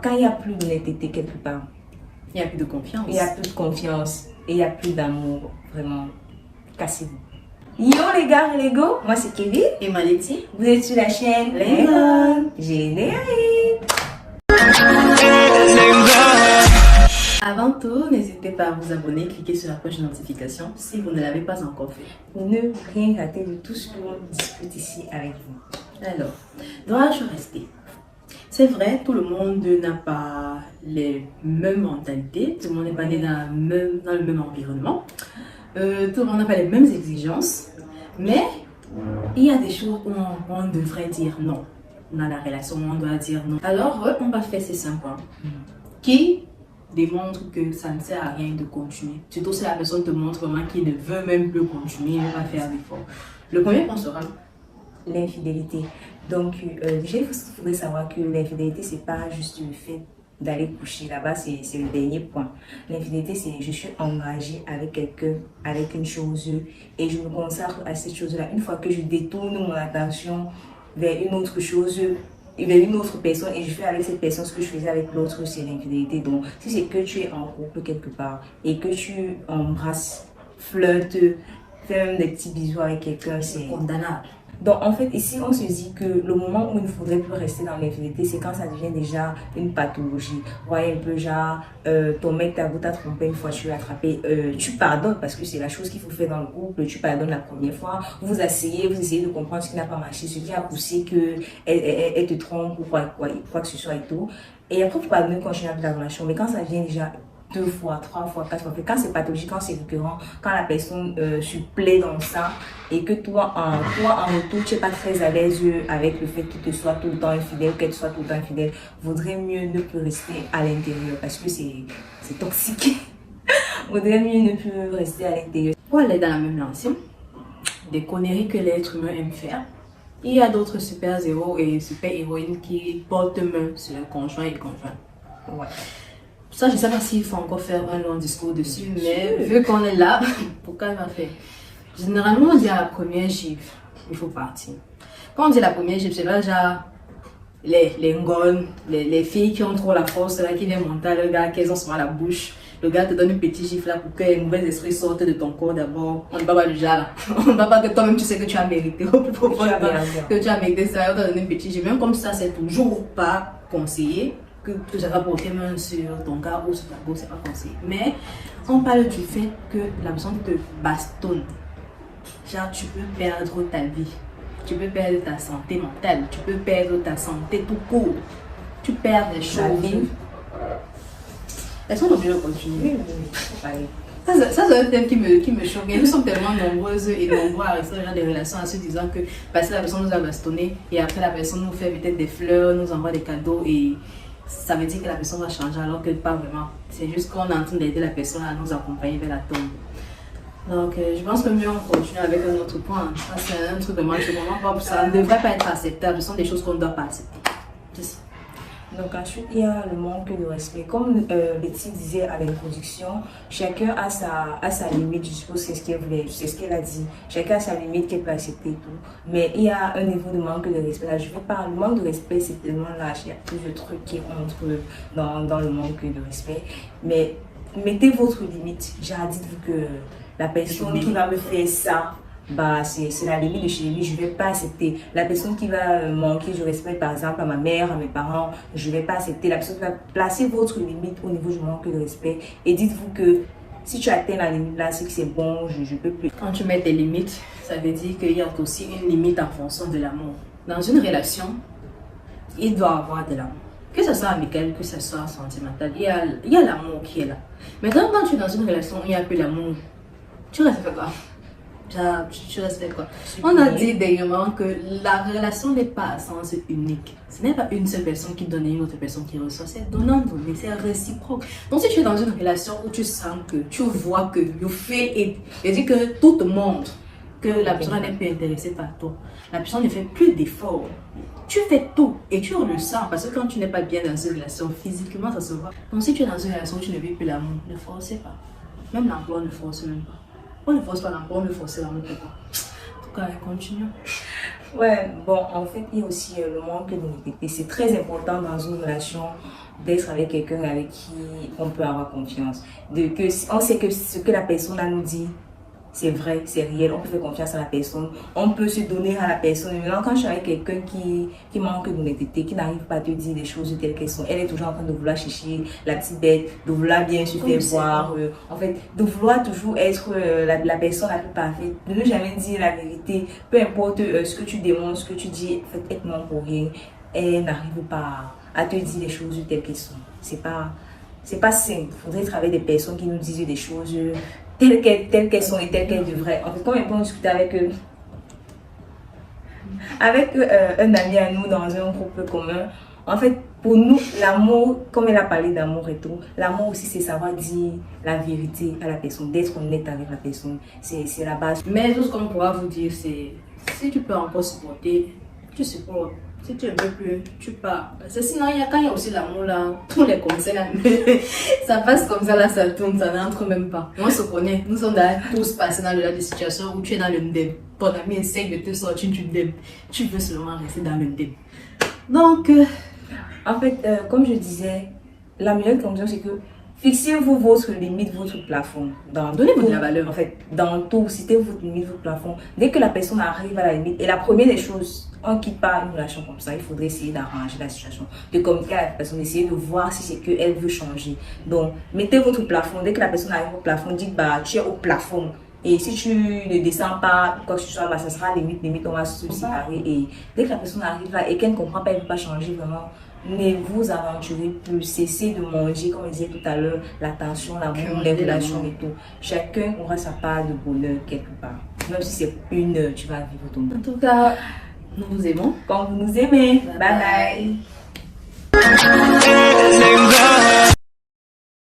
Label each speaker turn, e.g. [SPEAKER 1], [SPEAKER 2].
[SPEAKER 1] quand il n'y a plus d'honnêteté quelque part,
[SPEAKER 2] il n'y a plus de confiance.
[SPEAKER 1] Il n'y a plus de confiance et il n'y a plus d'amour. Vraiment, cassez-vous. Yo les gars et les go, moi c'est Kevin.
[SPEAKER 2] Et Maletti.
[SPEAKER 1] Vous êtes sur la chaîne Lincoln Générique.
[SPEAKER 2] Avant tout, n'hésitez pas à vous abonner, cliquez sur la cloche de notification si vous ne l'avez pas encore fait.
[SPEAKER 1] Pour ne rien rater de tout ce que l'on discute ici avec vous.
[SPEAKER 2] Alors, dois-je rester? C'est vrai, tout le monde n'a pas les mêmes mentalités, tout le monde n'est pas né dans le même environnement, tout le monde n'a pas les mêmes exigences, mais il y a des choses où on devrait dire non. Dans la relation, on doit dire non. Alors, on va faire ces 5 points qui démontrent que ça ne sert à rien de continuer. Surtout si la personne te montre vraiment qu'il ne veut même plus continuer, ne pas faire d'efforts. Le premier point sera
[SPEAKER 1] l'infidélité. Donc, déjà, il faudrait savoir que l'infidélité, c'est pas juste le fait d'aller coucher là-bas, c'est le dernier point. L'infidélité, c'est je suis engagée avec quelqu'un, avec une chose, et je me consacre à cette chose-là. Une fois que je détourne mon attention vers une autre chose, vers une autre personne, et je fais avec cette personne ce que je faisais avec l'autre, c'est l'infidélité. Donc, si c'est que tu es en couple quelque part, et que tu embrasses, flirtes, fais même des petits bisous avec quelqu'un, c'est
[SPEAKER 2] condamnable.
[SPEAKER 1] Donc en fait ici on se dit que le moment où il ne faudrait plus rester dans l'infidélité, c'est quand ça devient déjà une pathologie. Voyez un peu genre ton mec t'a trompé une fois, tu l'as attrapé, tu pardonnes parce que c'est la chose qu'il faut faire dans le couple, tu pardonnes la première fois, vous essayez de comprendre ce qui n'a pas marché, ce qui a poussé que elle te trompe ou quoi que ce soit et tout. Et après tu pardonnes, continuer avec la relation, mais quand ça devient déjà 2 fois, 3 fois, 4 fois, quand c'est pathologique, quand c'est récurrent, quand la personne se plaît dans ça et que toi en retour, tu n'es pas très à l'aise avec le fait qu'il te soit tout le temps infidèle, qu'elle soit tout le temps infidèle, vaudrait mieux ne plus rester à l'intérieur parce que c'est toxique. Vaudrait mieux ne plus rester à l'intérieur.
[SPEAKER 2] Pour aller dans la même lancée, des conneries que l'être humain aime faire, il y a d'autres super-héros et super-héroïnes qui portent main sur le conjoint et le conjoint.
[SPEAKER 1] Ouais.
[SPEAKER 2] Ça, je ne sais pas s'il faut encore faire un long discours dessus, mais vu qu'on est là, pourquoi il va faire? Généralement, on dit à la première gifle, il faut partir. Quand on dit la première gifle, c'est là genre les ngones, les filles qui ont trop la force, là, qui viennent monter le gars, qu'elles ont souvent la bouche. Le gars te donne une petite gifle là pour que les mauvais esprits sortent de ton corps d'abord. On ne va pas le genre là. On ne va pas que toi-même tu sais que tu as mérité. Au plus profond là-bas, que tu as mérité ça, on t'a donné une petite gifle. Même comme ça, c'est toujours pas conseillé. Que ça va porter main sur ton gars ou sur ta go, c'est pas conseillé. Mais on parle du fait que la personne te bastonne. Genre, tu peux perdre ta vie. Tu peux perdre ta santé mentale. Tu peux perdre ta santé tout court. Tu perds des choses. Est-ce qu'on est obligé de continuer? Ça, c'est un thème qui me choque. Nous sommes tellement nombreuses et nombreux à rester dans des relations en se disant que parce que la personne nous a bastonné et après la personne nous fait peut-être des fleurs, nous envoie des cadeaux et ça veut dire que la personne va changer alors que pas vraiment. C'est juste qu'on est en train d'aider la personne à nous accompagner vers la tombe. Donc je pense que mieux on continue avec un autre point. Ça c'est un truc vraiment choquant. Ça ne devrait pas être acceptable. Ce sont des choses qu'on ne doit pas accepter. C'est ça.
[SPEAKER 1] Donc ensuite, il y a le manque de respect. Comme Betty disait à l'introduction, chacun a sa limite, je suppose c'est ce qu'elle voulait, c'est ce qu'elle a dit. Chacun a sa limite qu'elle peut accepter et tout. Mais il y a un niveau de manque de respect. Là, je veux pas, le manque de respect, c'est tellement lâche. Il y a plusieurs trucs qui entrent dans le manque de respect. Mais mettez votre limite. Genre, dites-vous que la personne qui va me faire ça, bah c'est la limite de chez lui, je vais pas accepter. La personne qui va manquer de respect par exemple à ma mère, à mes parents, je vais pas accepter. La personne qui va placer votre limite au niveau du manque de respect et dites-vous que si tu atteins la limite là, c'est que c'est bon, je peux plus.
[SPEAKER 2] Quand tu mets tes limites, ça veut dire qu'il y a aussi une limite en fonction de l'amour. Dans une relation, il doit y avoir de l'amour. Que ce soit amical, que ce soit sentimental, il y a l'amour qui est là. Maintenant, quand tu es dans une relation où il n'y a plus l'amour, tu restes quoi? Tu respectes quoi? On a dit dernièrement que la relation n'est pas à sens unique. Ce n'est pas une seule personne qui donne et une autre personne qui reçoit. C'est donnant-donner, c'est réciproque. Donc si tu es dans une relation où tu sens que, tu vois que you feel it, c'est-à-dire que tout te montre que la personne n'est plus intéressée par toi. La personne ne fait plus d'efforts. Tu fais tout et tu le sens parce que quand tu n'es pas bien dans une relation, physiquement ça se voit. Donc si tu es dans une relation où tu ne vis plus l'amour, ne forcez pas. Même l'emploi ne force même pas. On ne force pas l'emploi, on ne force l'amour. cas, continue.
[SPEAKER 1] Ouais, bon, en fait, il y a aussi le manque d'honnêteté. C'est très important dans une relation d'être avec quelqu'un avec qui on peut avoir confiance. On sait que ce que la personne a nous dit, c'est vrai, c'est réel, on peut faire confiance à la personne, on peut se donner à la personne. Maintenant, quand je suis avec quelqu'un qui manque d'honnêteté, qui n'arrive pas à te dire les choses telles qu'elles sont, elle est toujours en train de vouloir chercher la petite bête, de vouloir bien se faire voir, en fait, de vouloir toujours être la personne la plus parfaite, de ne jamais dire la vérité, peu importe ce que tu démontres, ce que tu dis, en fait, être non pour rien, elle n'arrive pas à te dire les choses telles qu'elles sont. C'est pas simple. Il faudrait travailler des personnes qui nous disent des choses telles qu'elles sont et telles qu'elles devraient. En fait, quand on discutait avec un ami à nous dans un groupe commun, en fait, pour nous, l'amour, comme elle a parlé d'amour et tout, l'amour aussi, c'est savoir dire la vérité à la personne, d'être honnête avec la personne. C'est la base.
[SPEAKER 2] Mais tout ce qu'on pourra vous dire, c'est si tu peux encore supporter, tu supportes. Si tu ne veux plus, tu pars. Parce que sinon, quand il y a aussi l'amour là, tous les conseils là, ça passe comme ça là, ça tourne, ça n'entre même pas. On se connaît, nous sommes tous passés dans des situations où tu es dans le ndem. Ton ami essaye de te sortir du ndem. Tu veux seulement rester dans le ndem. Donc,
[SPEAKER 1] en fait, comme je disais, la meilleure conclusion c'est que fixez-vous votre limite, votre plafond.
[SPEAKER 2] Donnez-vous de la valeur.
[SPEAKER 1] En fait, dans tout, citez votre limite, votre plafond. Dès que la personne arrive à la limite, et la première des choses, on ne quitte pas une relation comme ça, il faudrait essayer d'arranger la situation, de communiquer avec la personne, essayer de voir si c'est qu'elle veut changer. Donc, mettez votre plafond. Dès que la personne arrive au plafond, dites, bah, tu es au plafond. Et si tu ne descends pas, quoi que ce soit, bah, ça sera limite, on va se séparer. Et dès que la personne arrive là et qu'elle ne comprend pas, elle ne veut pas changer vraiment, ne vous aventurez plus, cessez de manger, comme je disais tout à l'heure, l'attention, l'amour, les relations et tout. Chacun aura sa part de bonheur quelque part. Même si c'est une heure, tu vas vivre ton bonheur.
[SPEAKER 2] En tout cas, nous vous aimons.
[SPEAKER 1] Quand vous nous aimez, bye bye.